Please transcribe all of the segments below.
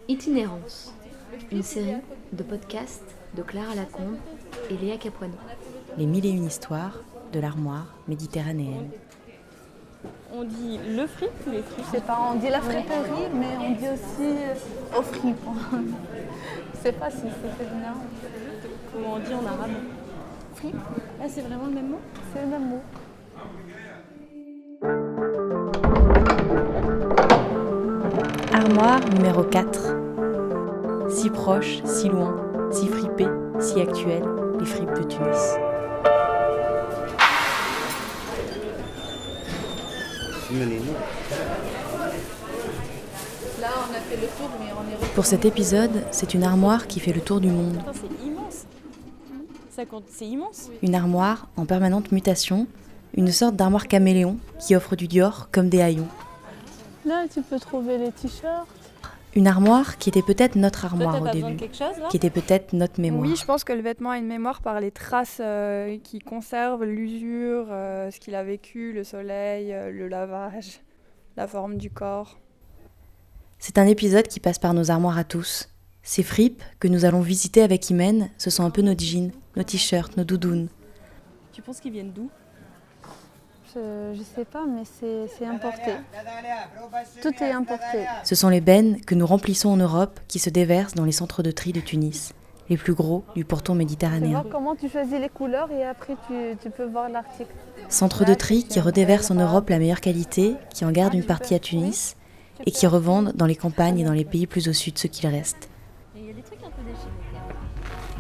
Itinérance, une série de podcasts de Clara Lacombe et Léa Capuano. Les 1001 histoires de l'armoire méditerranéenne. On dit le fripe ou les fripes? Je sais pas, on dit la friperie, mais on dit aussi au fripe. Je sais pas si c'est féminin. Comment on dit en arabe? Fripe, Ah, c'est vraiment le même mot? c'est le même mot. Armoire numéro 4. Si proche, si loin, si fripé, si actuel, les fripes de Tunis. Là, on a fait le tour, mais on est retourné. Pour cet épisode, c'est une armoire qui fait le tour du monde. Putain, c'est immense. Ça compte, c'est immense. Une armoire en permanente mutation, une sorte d'armoire caméléon qui offre du Dior comme des haillons. Là, tu peux trouver les t-shirts. Une armoire qui était peut-être notre Toi, armoire t'as au pas besoin de début, quelque chose là? qui était peut-être notre mémoire. Oui, je pense que le vêtement a une mémoire par les traces qui conservent l'usure, ce qu'il a vécu, le soleil, le lavage, la forme du corps. C'est un épisode qui passe par nos armoires à tous. Ces fripes que nous allons visiter avec Imen, ce sont un peu nos jeans, nos t-shirts, nos doudounes. Tu penses qu'ils viennent d'où? Je sais pas, mais c'est importé. Tout est importé. Ce sont les bennes que nous remplissons en Europe qui se déversent dans les centres de tri de Tunis, les plus gros du pourtour Tu méditerranéen. vois comment tu choisis les couleurs et après tu peux voir l'article. Centres de tri qui redéversent en Europe la meilleure qualité, qui en gardent une partie à Tunis et qui revendent dans les campagnes et dans les pays plus au sud ce qu'il reste. Il y a des trucs un peu déchirés.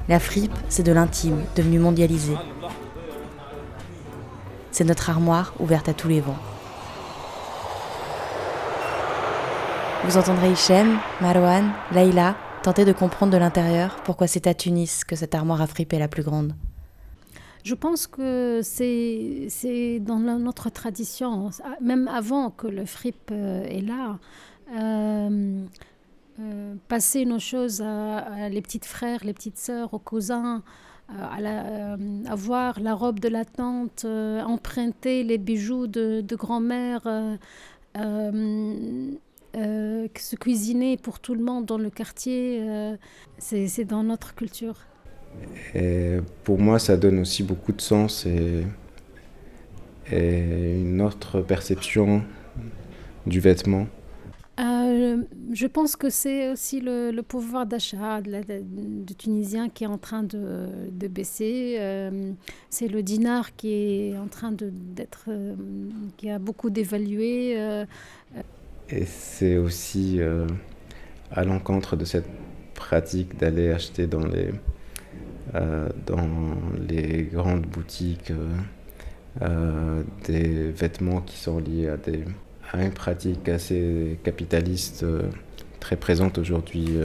La fripe, c'est de l'intime, devenu mondialisé. C'est notre armoire ouverte à tous les vents. Vous entendrez Hichem, Marouane, Leïla tenter de comprendre de l'intérieur pourquoi c'est à Tunis que cette armoire à fripe est la plus grande. Je pense que c'est dans notre tradition, même avant que le fripe est là. Passer nos choses à les petits frères, les petites sœurs, aux cousins, avoir la robe de la tante, emprunter les bijoux de grand-mère, se cuisiner pour tout le monde dans le quartier, c'est dans notre culture. Et pour moi, ça donne aussi beaucoup de sens et une autre perception du vêtement. Je pense que c'est aussi le pouvoir d'achat du Tunisien qui est en train de baisser. C'est le dinar qui est en train qui a beaucoup dévalué. Et c'est aussi à l'encontre de cette pratique d'aller acheter dans les grandes boutiques des vêtements qui sont liés à une pratique assez capitaliste très présente aujourd'hui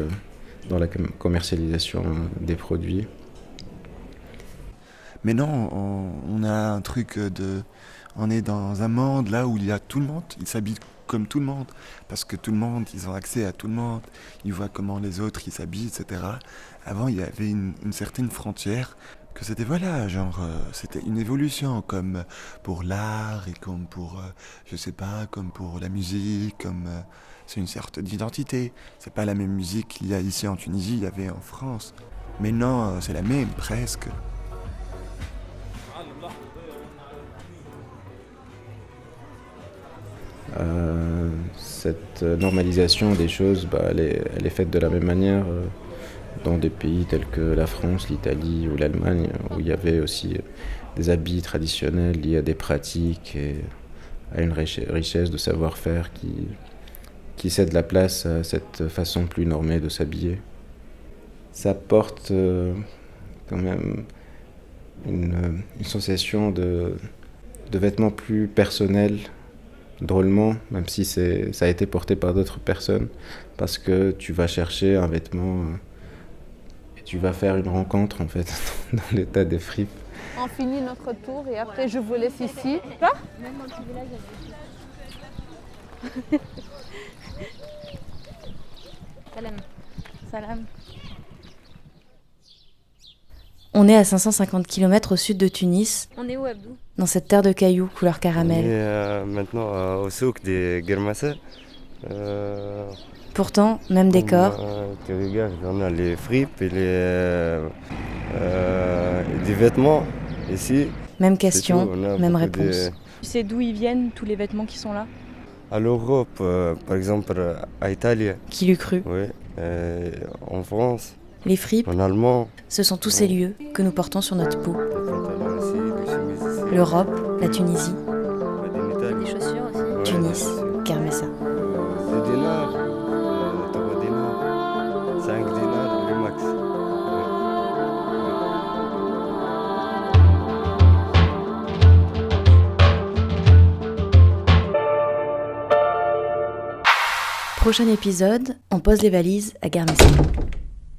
dans la commercialisation des produits. Mais non, on a un truc on est dans un monde là où il y a tout le monde, ils s'habillent comme tout le monde, parce que tout le monde, ils ont accès à tout le monde, ils voient comment les autres ils s'habillent, etc. Avant, il y avait une certaine frontière, que c'était c'était une évolution, comme pour l'art et comme pour, comme pour la musique, c'est une sorte d'identité. C'est pas la même musique qu'il y a ici en Tunisie, il y avait en France. Mais non, c'est la même, presque. Cette normalisation des choses, elle est faite de la même manière dans des pays tels que la France, l'Italie ou l'Allemagne, où il y avait aussi des habits traditionnels liés à des pratiques et à une richesse de savoir-faire qui cède la place à cette façon plus normée de s'habiller. Ça porte quand même une sensation de vêtements plus personnels, drôlement, même si ça a été porté par d'autres personnes, parce que tu vas chercher un vêtement et tu vas faire une rencontre en fait dans l'état des fripes. On finit notre tour et après je vous laisse ici. Là ? Même dans le petit village, Salam. Salam. On est à 550 km au sud de Tunis, On est où, Abdou? dans cette terre de cailloux couleur caramel. On est maintenant au souk des Guermassa. Pourtant, même décor, Tu regardes, on a les fripes et des vêtements ici. même C'est question, tout, on a même beaucoup réponse. Tu sais d'où ils viennent, tous les vêtements qui sont là? À l'Europe, par exemple, à Italie, Qui l'eût cru? oui. En France, Les fripes, en Allemand. ce sont tous ces lieux que nous portons sur notre peau. Des pantalons ici, des chemises ici. L'Europe, la Tunisie, Des chaussures aussi. Ouais, Tunis, Kermessa. 2 dinars, 3 dinars, 5 dinars, le max. Prochain épisode, on pose les valises à Kermessa.